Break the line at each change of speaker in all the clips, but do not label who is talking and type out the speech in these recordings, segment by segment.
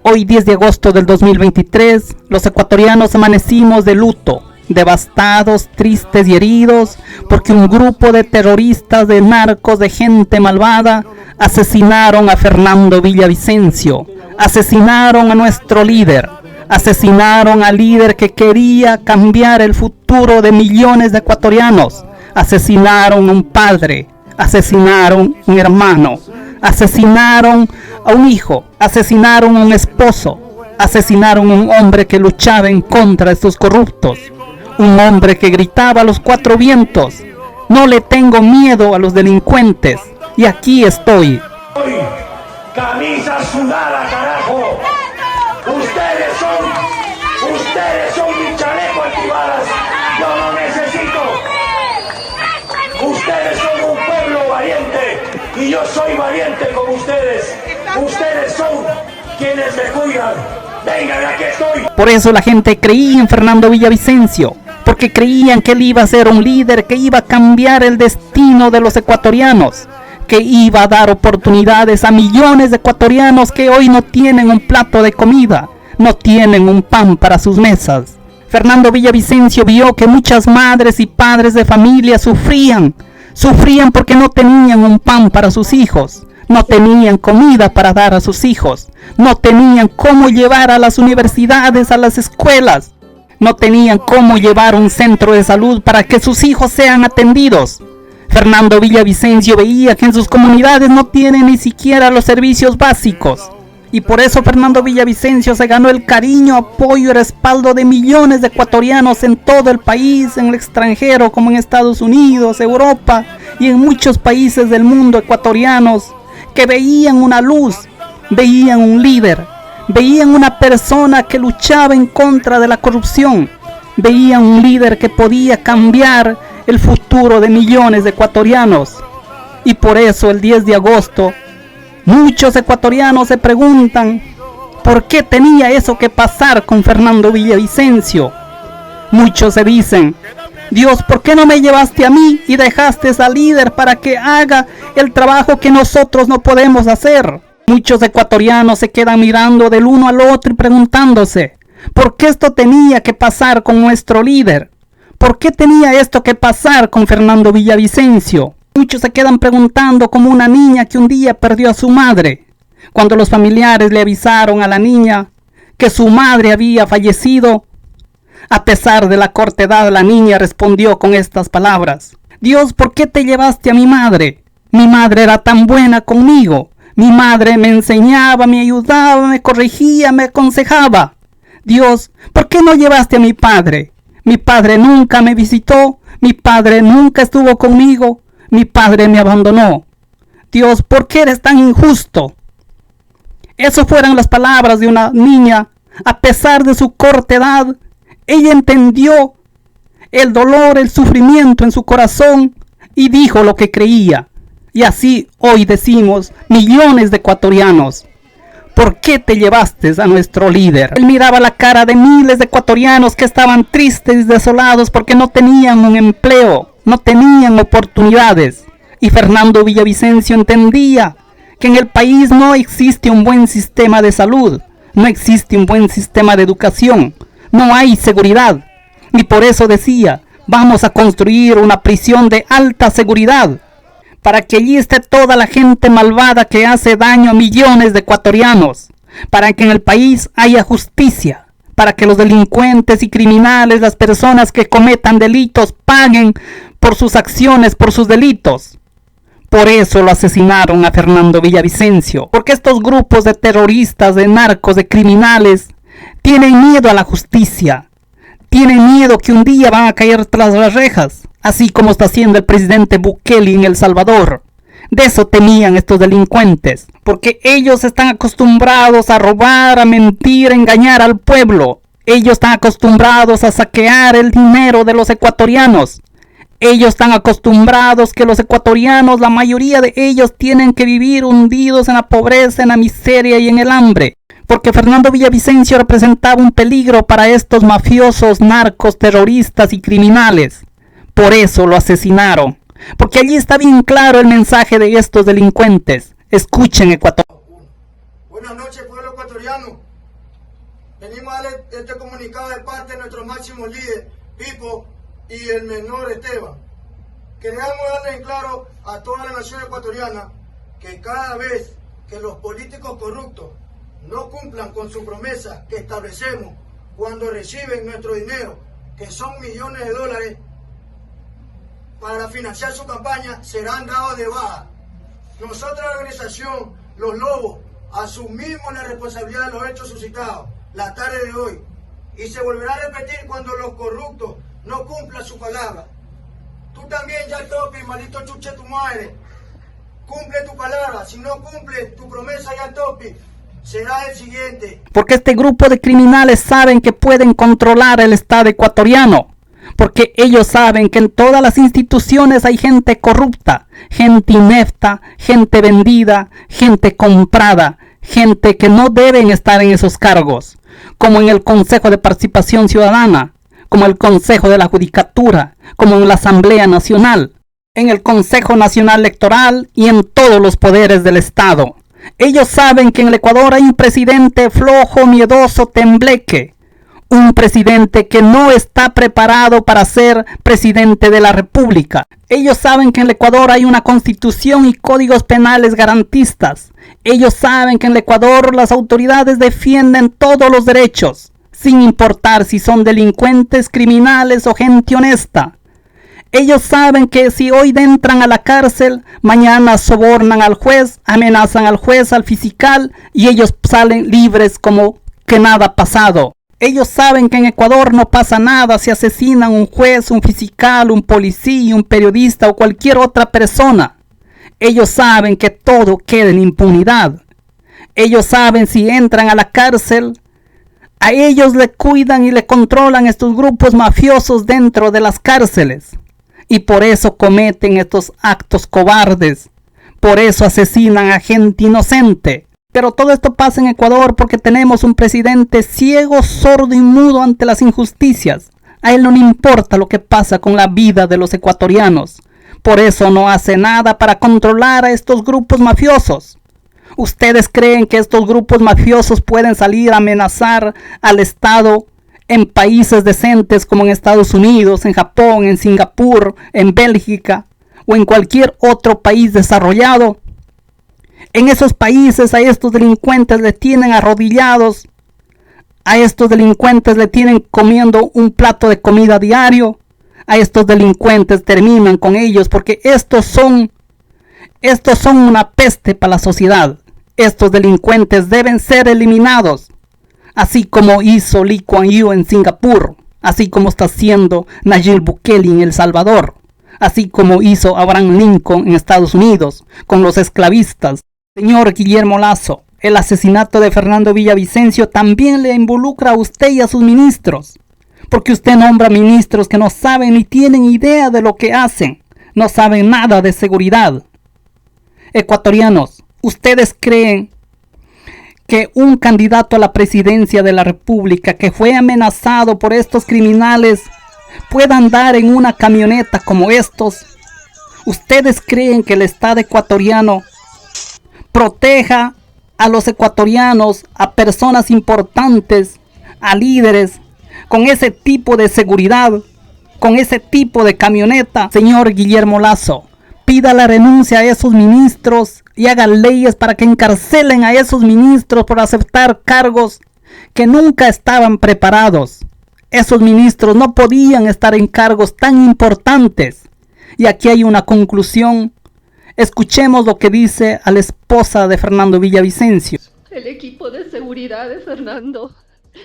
Hoy 10 de agosto del 2023, los ecuatorianos amanecimos de luto, devastados, tristes y heridos, porque un grupo de terroristas, de narcos, de gente malvada, asesinaron a Fernando Villavicencio, asesinaron a nuestro líder, asesinaron al líder que quería cambiar el futuro de millones de ecuatorianos, asesinaron a un padre, asesinaron a un hermano, asesinaron a un hijo, asesinaron a un esposo, asesinaron a un hombre que luchaba en contra de estos corruptos, un hombre que gritaba a los cuatro vientos: no le tengo miedo a los delincuentes, y aquí estoy.
Camisa sudada, carajo. Ustedes son mi chaleco antibalas. Yo no necesito. Ustedes son un pueblo valiente y yo soy valiente como ustedes. Ustedes son quienes me cuidan. Vengan, aquí estoy.
Por eso la gente creía en Fernando Villavicencio, porque creían que él iba a ser un líder que iba a cambiar el destino de los ecuatorianos, que iba a dar oportunidades a millones de ecuatorianos que hoy no tienen un plato de comida, no tienen un pan para sus mesas. Fernando Villavicencio vio que muchas madres y padres de familia sufrían porque no tenían un pan para sus hijos, no tenían comida para dar a sus hijos, no tenían cómo llevar a las universidades, a las escuelas, no tenían cómo llevar un centro de salud para que sus hijos sean atendidos. Fernando Villavicencio veía que en sus comunidades no tienen ni siquiera los servicios básicos. Y por eso Fernando Villavicencio se ganó el cariño, apoyo y respaldo de millones de ecuatorianos en todo el país, en el extranjero, como en Estados Unidos, Europa y en muchos países del mundo, ecuatorianos que veían una luz, veían un líder, veían una persona que luchaba en contra de la corrupción, veían un líder que podía cambiar el futuro de millones de ecuatorianos. Y por eso el 10 de agosto muchos ecuatorianos se preguntan ¿por qué tenía eso que pasar con Fernando Villavicencio? Muchos se dicen: Dios, ¿por qué no me llevaste a mí y dejaste al líder para que haga el trabajo que nosotros no podemos hacer? Muchos ecuatorianos se quedan mirando del uno al otro y preguntándose: ¿por qué esto tenía que pasar con nuestro líder? ¿Por qué tenía esto que pasar con Fernando Villavicencio? Muchos se quedan preguntando como una niña que un día perdió a su madre. Cuando los familiares le avisaron a la niña que su madre había fallecido, a pesar de la corta edad, la niña respondió con estas palabras: Dios, ¿por qué te llevaste a mi madre? Mi madre era tan buena conmigo. Mi madre me enseñaba, me ayudaba, me corregía, me aconsejaba. Dios, ¿por qué no llevaste a mi padre? Mi padre nunca me visitó, mi padre nunca estuvo conmigo, mi padre me abandonó. Dios, ¿por qué eres tan injusto? Esas fueron las palabras de una niña. A pesar de su corta edad, ella entendió el dolor, el sufrimiento en su corazón y dijo lo que creía. Y así hoy decimos millones de ecuatorianos: ¿por qué te llevaste a nuestro líder? Él miraba la cara de miles de ecuatorianos que estaban tristes y desolados porque no tenían un empleo, no tenían oportunidades. Y Fernando Villavicencio entendía que en el país no existe un buen sistema de salud, no existe un buen sistema de educación, no hay seguridad. Y por eso decía: vamos a construir una prisión de alta seguridad, para que allí esté toda la gente malvada que hace daño a millones de ecuatorianos, para que en el país haya justicia, para que los delincuentes y criminales, las personas que cometan delitos, paguen por sus acciones, por sus delitos. Por eso lo asesinaron a Fernando Villavicencio, porque estos grupos de terroristas, de narcos, de criminales, tienen miedo a la justicia, tienen miedo que un día van a caer tras las rejas, así como está haciendo el presidente Bukele en El Salvador. De eso temían estos delincuentes, porque ellos están acostumbrados a robar, a mentir, a engañar al pueblo. Ellos están acostumbrados a saquear el dinero de los ecuatorianos. Ellos están acostumbrados que los ecuatorianos, la mayoría de ellos, tienen que vivir hundidos en la pobreza, en la miseria y en el hambre. Porque Fernando Villavicencio representaba un peligro para estos mafiosos, narcos, terroristas y criminales. Por eso lo asesinaron. Porque allí está bien claro el mensaje de estos delincuentes. Escuchen, Ecuador.
Buenas noches, pueblo ecuatoriano. Venimos a darle este comunicado de parte de nuestro máximo líder, Pipo, y el menor Esteban. Queremos darle en claro a toda la nación ecuatoriana que cada vez que los políticos corruptos no cumplan con su promesa que establecemos cuando reciben nuestro dinero, que son millones de dólares, para financiar su campaña, serán dados de baja. Nosotros, la organización Los Lobos, asumimos la responsabilidad de los hechos suscitados la tarde de hoy, y se volverá a repetir cuando los corruptos no cumplan su palabra. Tú también, ya Topi, maldito chuche tu madre, cumple tu palabra. Si no cumple tu promesa, ya Topi, será el siguiente.
Porque este grupo de criminales saben que pueden controlar el Estado ecuatoriano. Porque ellos saben que en todas las instituciones hay gente corrupta, gente inepta, gente vendida, gente comprada, gente que no deben estar en esos cargos, como en el Consejo de Participación Ciudadana, como el Consejo de la Judicatura, como en la Asamblea Nacional, en el Consejo Nacional Electoral y en todos los poderes del Estado. Ellos saben que en el Ecuador hay un presidente flojo, miedoso, tembleque, un presidente que no está preparado para ser presidente de la República. Ellos saben que en el Ecuador hay una constitución y códigos penales garantistas. Ellos saben que en el Ecuador las autoridades defienden todos los derechos, sin importar si son delincuentes, criminales o gente honesta. Ellos saben que si hoy entran a la cárcel, mañana sobornan al juez, amenazan al juez, al fiscal, y ellos salen libres como que nada ha pasado. Ellos saben que en Ecuador no pasa nada si asesinan un juez, un fiscal, un policía, un periodista o cualquier otra persona. Ellos saben que todo queda en impunidad. Ellos saben si entran a la cárcel, a ellos le cuidan y le controlan estos grupos mafiosos dentro de las cárceles. Y por eso cometen estos actos cobardes. Por eso asesinan a gente inocente. Pero todo esto pasa en Ecuador porque tenemos un presidente ciego, sordo y mudo ante las injusticias. A él no le importa lo que pasa con la vida de los ecuatorianos. Por eso no hace nada para controlar a estos grupos mafiosos. ¿Ustedes creen que estos grupos mafiosos pueden salir a amenazar al Estado en países decentes como en Estados Unidos, en Japón, en Singapur, en Bélgica o en cualquier otro país desarrollado? En esos países a estos delincuentes le tienen arrodillados, a estos delincuentes le tienen comiendo un plato de comida diario, a estos delincuentes terminan con ellos porque estos son una peste para la sociedad. Estos delincuentes deben ser eliminados, así como hizo Lee Kuan Yew en Singapur, así como está haciendo Nayib Bukele en El Salvador, así como hizo Abraham Lincoln en Estados Unidos con los esclavistas. Señor Guillermo Lasso, el asesinato de Fernando Villavicencio también le involucra a usted y a sus ministros, porque usted nombra ministros que no saben ni tienen idea de lo que hacen, no saben nada de seguridad. Ecuatorianos, ¿ustedes creen que un candidato a la presidencia de la República que fue amenazado por estos criminales pueda andar en una camioneta como estos? ¿Ustedes creen que el Estado ecuatoriano proteja a los ecuatorianos, a personas importantes, a líderes, con ese tipo de seguridad, con ese tipo de camioneta? Señor Guillermo Lasso, pida la renuncia a esos ministros y haga leyes para que encarcelen a esos ministros por aceptar cargos que nunca estaban preparados. Esos ministros no podían estar en cargos tan importantes. Y aquí hay una conclusión. Escuchemos lo que dice a la esposa de Fernando Villavicencio.
El equipo de seguridad de Fernando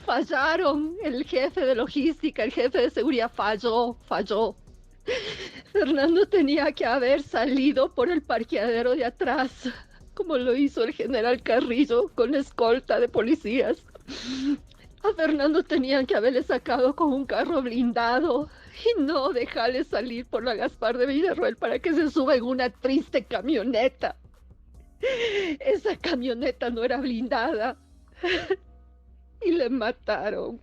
fallaron. El jefe de logística, el jefe de seguridad falló. Fernando tenía que haber salido por el parqueadero de atrás, como lo hizo el general Carrillo con escolta de policías. A Fernando tenían que haberle sacado con un carro blindado y no dejarle salir por la Gaspar de Villarroel para que se suba en una triste camioneta. Esa camioneta no era blindada y le mataron.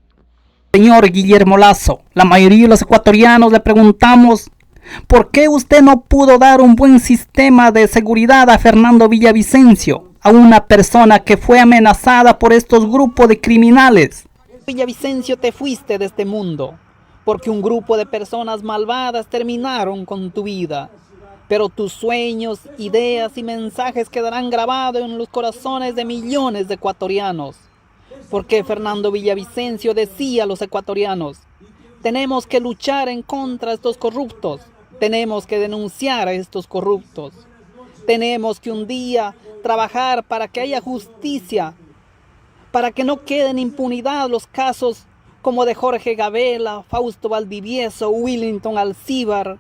Señor Guillermo Lasso, la mayoría de los ecuatorianos le preguntamos ¿por qué usted no pudo dar un buen sistema de seguridad a Fernando Villavicencio, a una persona que fue amenazada por estos grupos de criminales? Villavicencio, te fuiste de este mundo, porque un grupo de personas malvadas terminaron con tu vida. Pero tus sueños, ideas y mensajes quedarán grabados en los corazones de millones de ecuatorianos. Porque Fernando Villavicencio decía a los ecuatorianos: tenemos que luchar en contra de estos corruptos, tenemos que denunciar a estos corruptos, tenemos que un día trabajar para que haya justicia, para que no queden en impunidad los casos como de Jorge Gabela, Fausto Valdivieso, Willington Alcíbar,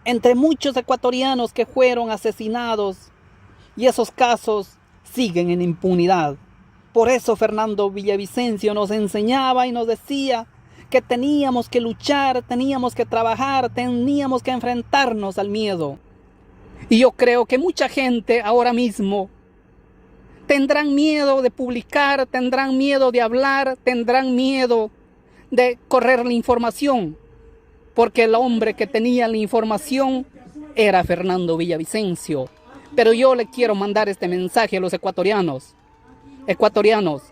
entre muchos ecuatorianos que fueron asesinados, y esos casos siguen en impunidad. Por eso Fernando Villavicencio nos enseñaba y nos decía que teníamos que luchar, teníamos que trabajar, teníamos que enfrentarnos al miedo. Y yo creo que mucha gente ahora mismo tendrán miedo de publicar, tendrán miedo de hablar, tendrán miedo de correr la información, porque el hombre que tenía la información era Fernando Villavicencio. Pero yo le quiero mandar este mensaje a los ecuatorianos. Ecuatorianos,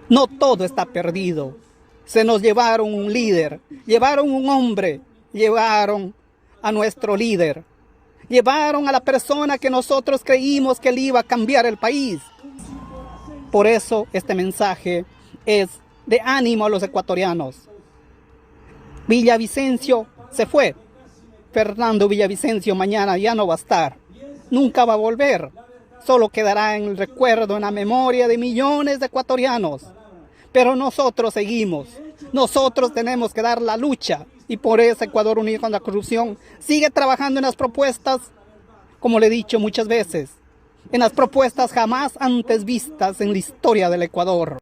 no todo está perdido. Se nos llevaron un líder, llevaron un hombre, llevaron a nuestro líder, llevaron a la persona que nosotros creímos que le iba a cambiar el país. Por eso este mensaje es de ánimo a los ecuatorianos. Villavicencio se fue. Fernando Villavicencio mañana ya no va a estar. Nunca va a volver. Solo quedará en el recuerdo, en la memoria de millones de ecuatorianos. Pero nosotros seguimos. Nosotros tenemos que dar la lucha. Y por eso Ecuador Unido contra la Corrupción sigue trabajando en las propuestas, como le he dicho muchas veces, en las propuestas jamás antes vistas en la historia del Ecuador.